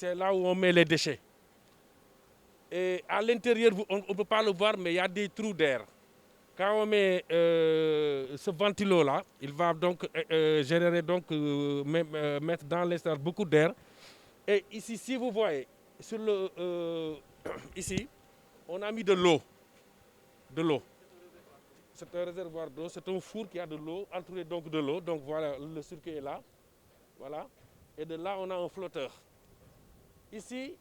c'est là où on met les déchets. Et à l'intérieur, on ne peut pas le voir, mais il y a des trous d'air. Quand on met ce ventilo-là, il va donc générer, donc, mettre dans l'espace beaucoup d'air. Et ici, si vous voyez, sur ici, on a mis de l'eau. De l'eau. C'est un réservoir d'eau, c'est un four qui a de l'eau, entouré donc de l'eau. Donc voilà, le circuit est là. Voilà. Et de là, on a un flotteur. Ici,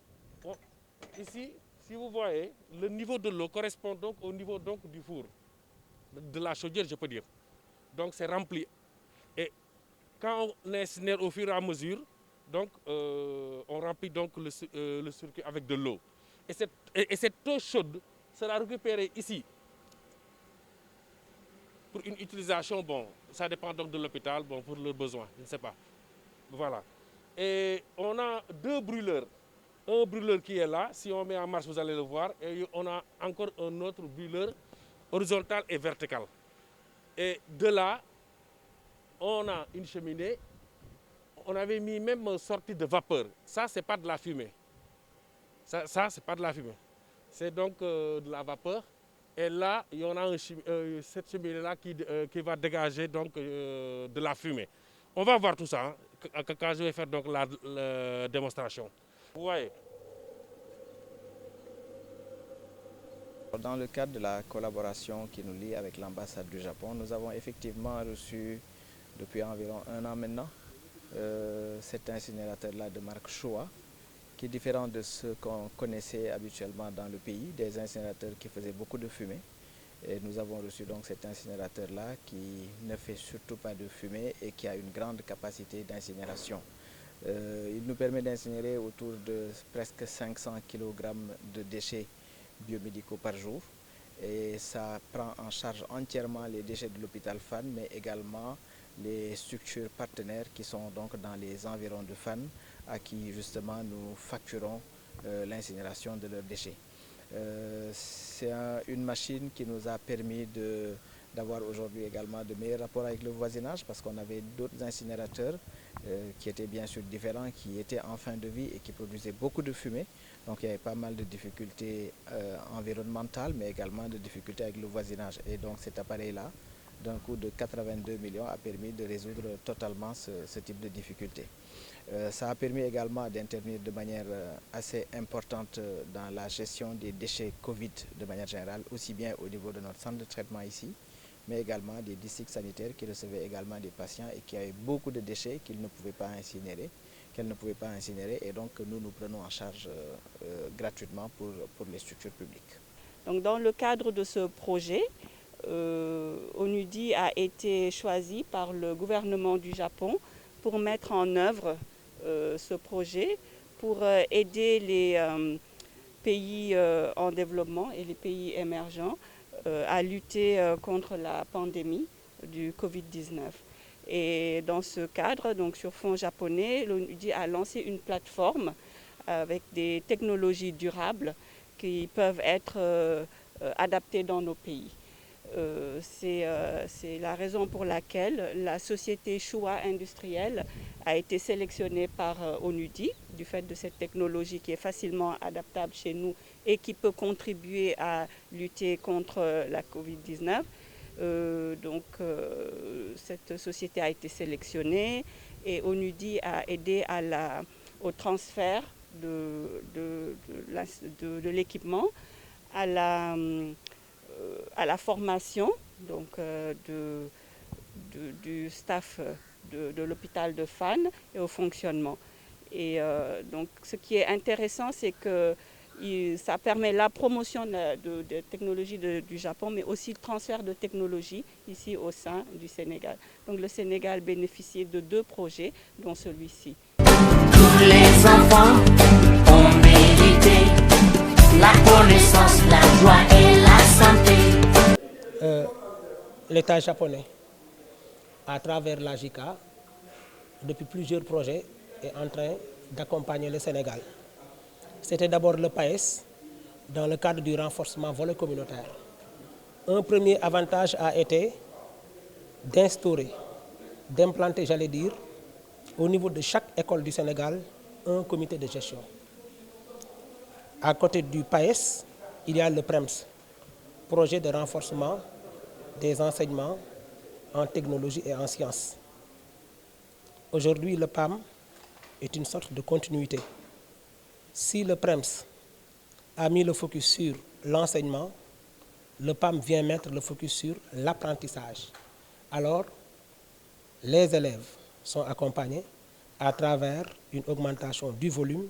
si vous voyez, le niveau de l'eau correspond donc au niveau donc, du four, de la chaudière, je peux dire. Donc c'est rempli. Et quand on incinère au fur et à mesure, donc, on remplit donc le circuit avec de l'eau. Et cette eau chaude sera récupérée ici pour une utilisation, bon, ça dépend donc de l'hôpital, bon, pour leurs besoins, je ne sais pas. Voilà. Et on a deux brûleurs. Un brûleur qui est là, si on met en marche, vous allez le voir. Et on a encore un autre brûleur horizontal et vertical. Et de là, on a une cheminée. On avait mis même une sortie de vapeur. Ça, ce n'est pas de la fumée. Ça c'est pas de la fumée. C'est donc de la vapeur. Et là, il y en a cette cheminée-là qui va dégager donc, de la fumée. On va voir tout ça hein, quand je vais faire donc la démonstration. Vous voyez. Dans le cadre de la collaboration qui nous lie avec l'ambassade du Japon, nous avons effectivement reçu depuis environ 1 an maintenant cet incinérateur-là de marque Showa, qui est différent de ce qu'on connaissait habituellement dans le pays, des incinérateurs qui faisaient beaucoup de fumée. Et nous avons reçu donc cet incinérateur-là qui ne fait surtout pas de fumée et qui a une grande capacité d'incinération. Il nous permet d'incinérer autour de presque 500 kg de déchets biomédicaux par jour. Et ça prend en charge entièrement les déchets de l'hôpital Fann, mais également les structures partenaires qui sont donc dans les environs de Fann, à qui justement nous facturons l'incinération de leurs déchets. C'est une machine qui nous a permis d'avoir aujourd'hui également de meilleurs rapports avec le voisinage, parce qu'on avait d'autres incinérateurs qui étaient bien sûr différents, qui étaient en fin de vie et qui produisaient beaucoup de fumée. Donc il y avait pas mal de difficultés environnementales, mais également de difficultés avec le voisinage. Et donc cet appareil-là, d'un coût de 82 millions, a permis de résoudre totalement ce type de difficultés. Ça a permis également d'intervenir de manière assez importante dans la gestion des déchets Covid de manière générale, aussi bien au niveau de notre centre de traitement ici, mais également des districts sanitaires qui recevaient également des patients et qui avaient beaucoup de déchets qu'ils ne pouvaient pas incinérer, et donc nous prenons en charge gratuitement pour les structures publiques. Donc dans le cadre de ce projet, ONUDI a été choisi par le gouvernement du Japon pour mettre en œuvre ce projet, pour aider les pays en développement et les pays émergents à lutter contre la pandémie du Covid-19. Et dans ce cadre, donc sur fonds japonais, l'ONUDI a lancé une plateforme avec des technologies durables qui peuvent être adaptées dans nos pays. C'est la raison pour laquelle la société Showa industrielle a été sélectionnée par ONUDI, du fait de cette technologie qui est facilement adaptable chez nous et qui peut contribuer à lutter contre la Covid-19. Cette société a été sélectionnée et ONUDI a aidé au transfert de l'équipement, à la formation donc, du staff de l'hôpital de Fann et au fonctionnement. Et donc ce qui est intéressant, c'est que ça permet la promotion de technologies du Japon, mais aussi le transfert de technologies ici au sein du Sénégal. Donc le Sénégal bénéficie de 2 projets, dont celui-ci. Tous les enfants ont mérité la connaissance, la joie et la santé. L'État japonais, à travers la JICA, depuis plusieurs projets, est en train d'accompagner le Sénégal. C'était d'abord le PAES, dans le cadre du renforcement volet communautaire. Un premier avantage a été d'instaurer, d'implanter, j'allais dire, au niveau de chaque école du Sénégal, un comité de gestion. À côté du PAES, il y a le PREMS, projet de renforcement des enseignements en technologie et en sciences. Aujourd'hui, le PAM est une sorte de continuité. Si le PREMS a mis le focus sur l'enseignement, le PAM vient mettre le focus sur l'apprentissage. Alors, les élèves sont accompagnés à travers une augmentation du volume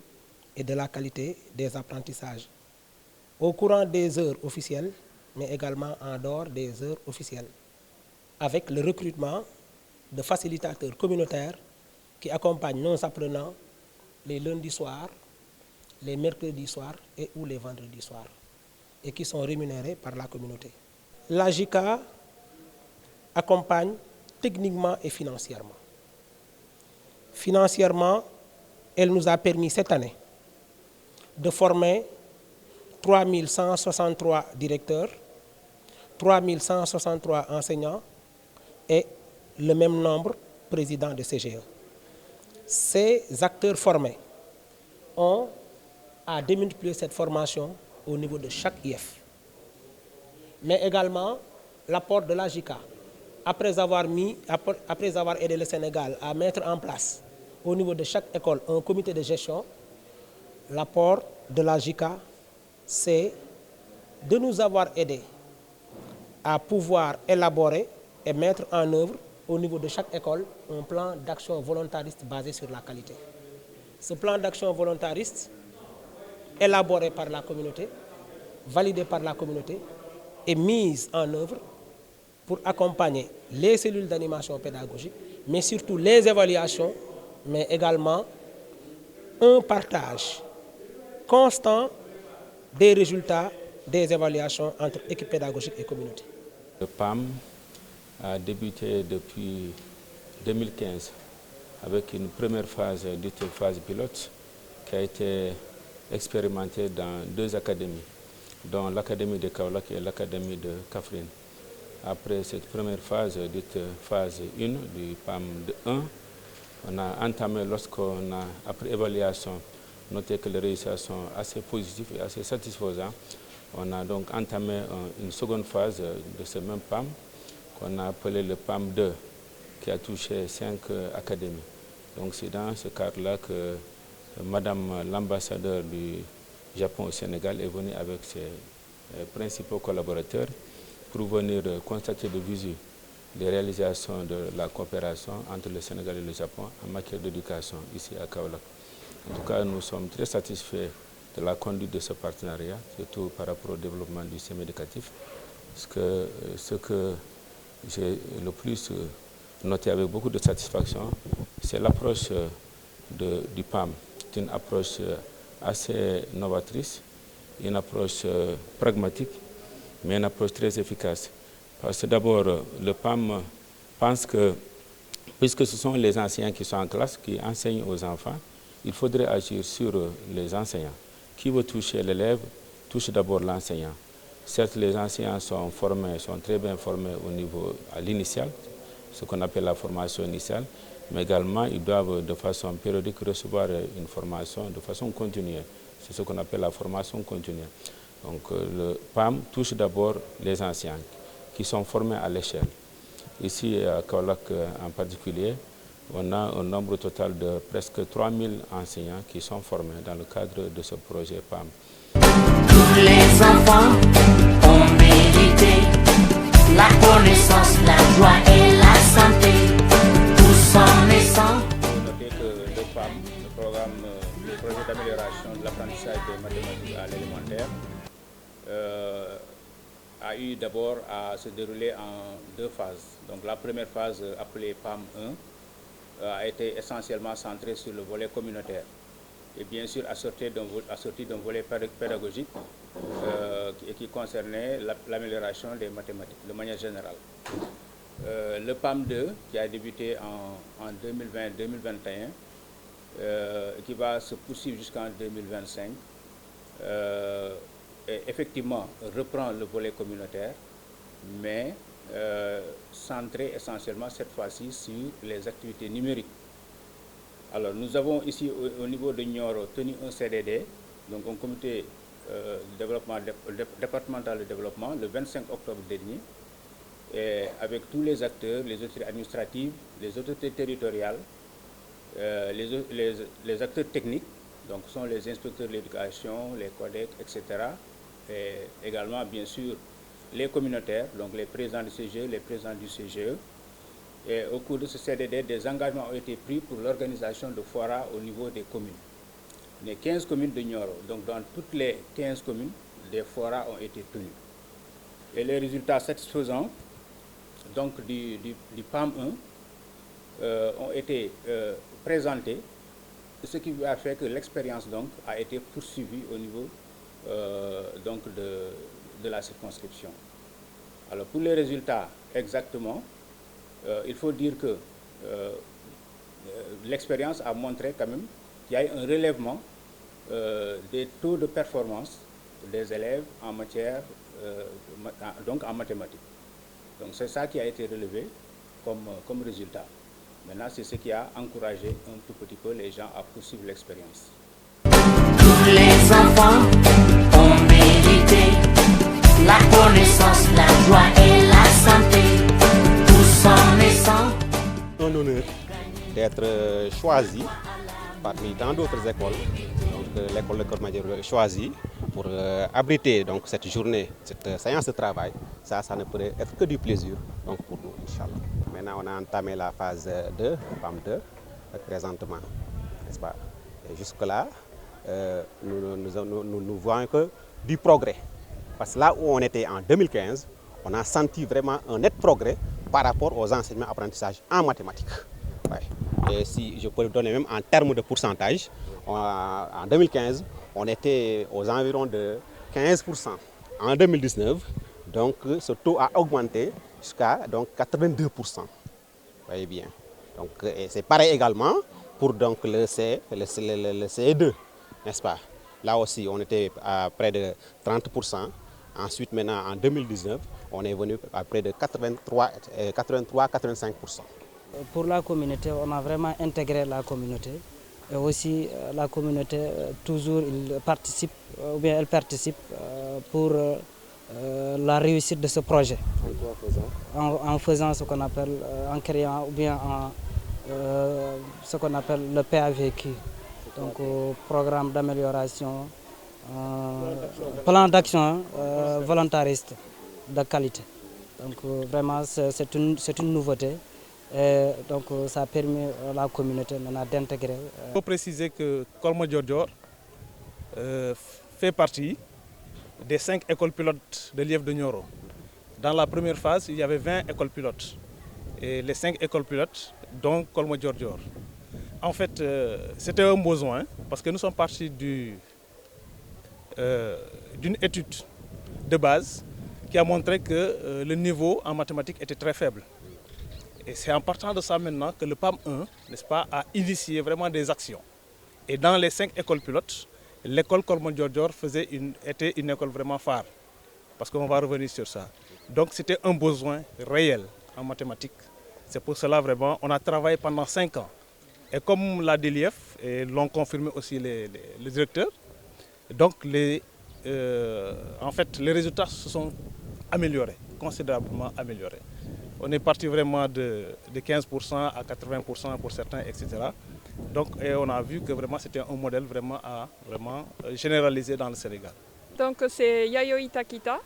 et de la qualité des apprentissages au courant des heures officielles, mais également en dehors des heures officielles, avec le recrutement de facilitateurs communautaires qui accompagnent nos apprenants les lundis soirs, les mercredis soirs et ou les vendredis soirs, et qui sont rémunérés par la communauté. La JICA accompagne techniquement et financièrement. Financièrement, elle nous a permis cette année de former 3163 directeurs, 3163 enseignants et le même nombre de présidents de CGE. Ces acteurs formés ont à démultiplier cette formation au niveau de chaque IF. Mais également l'apport de la JICA, après avoir aidé le Sénégal à mettre en place au niveau de chaque école un comité de gestion, l'apport de la JICA, c'est de nous avoir aidés à pouvoir élaborer et mettre en œuvre au niveau de chaque école un plan d'action volontariste basé sur la qualité. Ce plan d'action volontariste, élaboré par la communauté, validé par la communauté, est mis en œuvre pour accompagner les cellules d'animation pédagogique, mais surtout les évaluations, mais également un partage constant des résultats des évaluations entre équipe pédagogique et communauté. Le PAM a débuté depuis 2015 avec une première phase, dite phase pilote, qui a été expérimentée dans 2 académies, dont l'Académie de Kaolack et l'Académie de Kaffrine. Après cette première phase, dite phase 1 du PAM de 1, on a entamé, lorsqu'on a, après évaluation, noté que les résultats sont assez positifs et assez satisfaisants. On a donc entamé une seconde phase de ce même PAM, qu'on a appelé le PAM 2, qui a touché 5 académies. Donc c'est dans ce cadre-là que Madame l'ambassadeur du Japon au Sénégal est venue avec ses principaux collaborateurs pour venir constater de visu les réalisations de la coopération entre le Sénégal et le Japon en matière d'éducation ici à Kaolack. En tout cas, nous sommes très satisfaits de la conduite de ce partenariat, surtout par rapport au développement du système éducatif. Parce que ce que j'ai le plus noté avec beaucoup de satisfaction, c'est l'approche du PAM. C'est une approche assez novatrice, une approche pragmatique, mais une approche très efficace. Parce que d'abord, le PAM pense que, puisque ce sont les enseignants qui sont en classe, qui enseignent aux enfants, il faudrait agir sur les enseignants. Qui veut toucher l'élève, touche d'abord l'enseignant. Certes, les enseignants sont formés, sont très bien formés au niveau à l'initial, ce qu'on appelle la formation initiale, mais également ils doivent de façon périodique recevoir une formation de façon continue. C'est ce qu'on appelle la formation continue. Donc le PAM touche d'abord les enseignants qui sont formés à l'échelle. Ici à Kaolack en particulier, on a un nombre total de presque 3000 enseignants qui sont formés dans le cadre de ce projet PAM. Tous les enfants ont mérité la connaissance, la joie et la santé. Tous en naissant. Notez que le PAM, le programme, le projet d'amélioration de l'apprentissage des mathématiques à l'élémentaire, a eu d'abord à se dérouler en 2 phases. Donc la première phase appelée PAM 1 a été essentiellement centrée sur le volet communautaire et bien sûr assorti d'un volet pédagogique qui concernait l'amélioration des mathématiques de manière générale. Le PAM 2 qui a débuté en 2020-2021 qui va se poursuivre jusqu'en 2025 effectivement reprend le volet communautaire mais centré essentiellement cette fois-ci sur les activités numériques. Alors, nous avons ici au niveau de Nioro tenu un CDD, donc un comité départemental de développement, le 25 octobre dernier, et avec tous les acteurs, les autorités administratives, les autorités territoriales, les acteurs techniques, donc sont les inspecteurs de l'éducation, les codecs, etc. Et également, bien sûr, les communautaires, donc les présidents du CGE, les présidents du CGE. Et au cours de ce CDD, des engagements ont été pris pour l'organisation de foras au niveau des communes. Les 15 communes de Nioro, donc dans toutes les 15 communes, des foras ont été tenus. Et les résultats satisfaisants donc, du PAM 1 ont été présentés, ce qui a fait que l'expérience donc, a été poursuivie au niveau donc de la circonscription. Alors pour les résultats exactement, il faut dire que l'expérience a montré quand même qu'il y a eu un relèvement des taux de performance des élèves en matière, donc en mathématiques. Donc c'est ça qui a été relevé comme résultat. Maintenant, c'est ce qui a encouragé un tout petit peu les gens à poursuivre l'expérience. Tous les enfants ont mérité la connaissance, la joie et la santé. Tous en naissant. Un honneur d'être choisi parmi tant d'autres écoles. Donc l'école de Keur Madior est choisie pour abriter donc cette journée, cette séance de travail. Ça ne pourrait être que du plaisir donc pour nous, Inch'Allah. Maintenant, on a entamé la phase 2, PAM 2, présentement, n'est-ce pas? Et jusque-là, nous voyons que du progrès. Parce que là où on était en 2015, on a senti vraiment un net progrès par rapport aux enseignements apprentissages en mathématiques. Ouais. Et si je peux le donner même en termes de pourcentage, en 2015, on était aux environs de 15%. En 2019, donc ce taux a augmenté jusqu'à 82%. Vous voyez bien. Donc, c'est pareil également pour donc, le CE2, n'est-ce pas? Là aussi, on était à près de 30%. Ensuite, maintenant, en 2019, on est venu à près de 83-85%. Pour la communauté, on a vraiment intégré la communauté. Et aussi, la communauté, toujours, elle participe pour la réussite de ce projet. En faisant ce qu'on appelle, en créant ou bien ce qu'on appelle le PAVQ. Donc, programme d'amélioration, plan d'action volontariste de qualité. Donc, vraiment, c'est une nouveauté. Et donc, ça a permis à la communauté maintenant d'intégrer. Il faut préciser que Keur Madior fait partie des 5 écoles pilotes de l'IEF de Nioro. Dans la première phase, il y avait 20 écoles pilotes. Et les 5 écoles pilotes, dont Keur Madior. En fait, c'était un besoin, parce que nous sommes partis d'une étude de base qui a montré que le niveau en mathématiques était très faible. Et c'est en partant de ça maintenant que le PAM 1, n'est-ce pas, a initié vraiment des actions. Et dans les 5 écoles pilotes, l'école Keur Madior était une école vraiment phare, parce qu'on va revenir sur ça. Donc c'était un besoin réel en mathématiques. C'est pour cela vraiment, on a travaillé pendant 5 ans. Et comme l'a dit l'IEF, et l'ont confirmé aussi les directeurs, donc en fait, les résultats se sont améliorés, considérablement améliorés. On est parti vraiment de 15% à 80% pour certains, etc. Donc, et on a vu que vraiment c'était un modèle vraiment à généraliser dans le Sénégal. Donc c'est Yayoi Takita.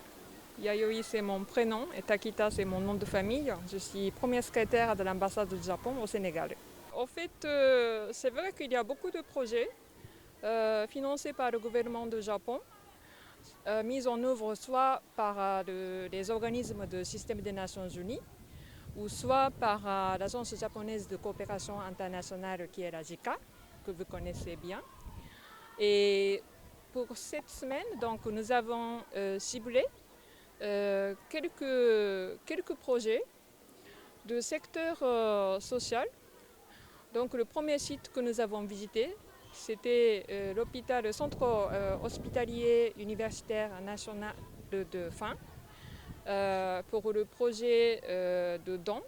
Yayoi c'est mon prénom et Takita c'est mon nom de famille. Je suis première secrétaire de l'ambassade du Japon au Sénégal. En fait, c'est vrai qu'il y a beaucoup de projets financés par le gouvernement du Japon, mis en œuvre soit par les organismes du système des Nations Unies, ou soit par l'Agence japonaise de coopération internationale qui est la JICA, que vous connaissez bien. Et pour cette semaine, donc, nous avons ciblé quelques projets de secteur social. Donc le premier site que nous avons visité, c'était le centre hospitalier universitaire national de Fan, pour le projet de don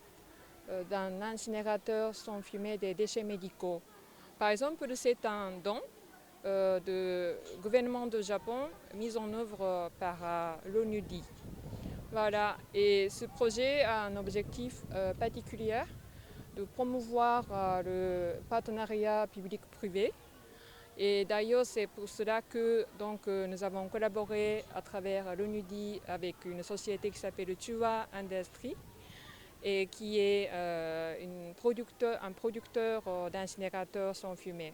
d'un incinérateur sans fumer des déchets médicaux Par exemple, c'est un don du gouvernement du Japon mis en œuvre par l'ONUDI. Voilà, et ce projet a un objectif particulier de promouvoir le partenariat public-privé. Et d'ailleurs, c'est pour cela que nous avons collaboré à travers l'ONUDI avec une société qui s'appelle Chuwa Industries et qui est un producteur d'incinérateurs sans fumée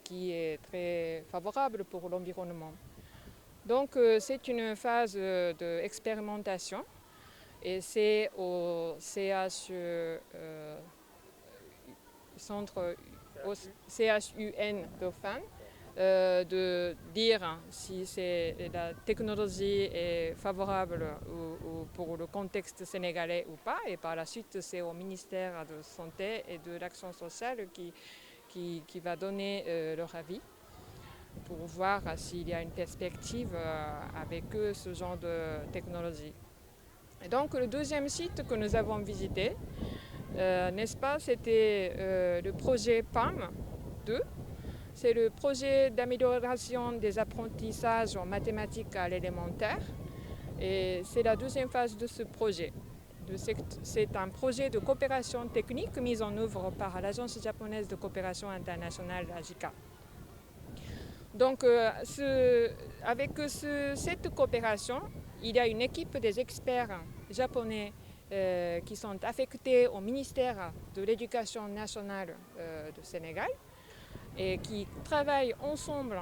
qui est très favorable pour l'environnement. Donc c'est une phase d'expérimentation et c'est au CHUN Dauphine de dire si la technologie est favorable pour le contexte sénégalais ou pas. Et par la suite, c'est au ministère de la Santé et de l'Action sociale qui va donner leur avis pour voir s'il y a une perspective avec eux, ce genre de technologie. Et donc le deuxième site que nous avons visité, n'est-ce pas, c'était le projet PAM 2. C'est le projet d'amélioration des apprentissages en mathématiques à l'élémentaire. Et c'est la deuxième phase de ce projet. C'est un projet de coopération technique mis en œuvre par l'Agence japonaise de coopération internationale, JICA. Donc, avec cette coopération, il y a une équipe des experts japonais qui sont affectés au ministère de l'Éducation nationale du Sénégal et qui travaillent ensemble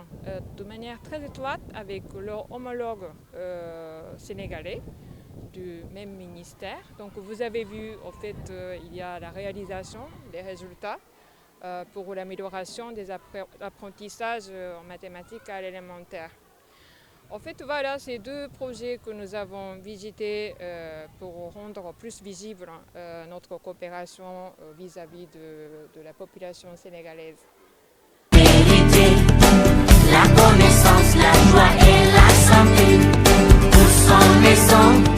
de manière très étroite avec leurs homologues sénégalais du même ministère. Donc vous avez vu, en fait, il y a la réalisation des résultats pour l'amélioration des apprentissages en mathématiques à l'élémentaire. En fait, voilà, ces deux projets que nous avons visités pour rendre plus visible notre coopération vis-à-vis de la population sénégalaise. La connaissance, la joie et la santé, tous sont naissants.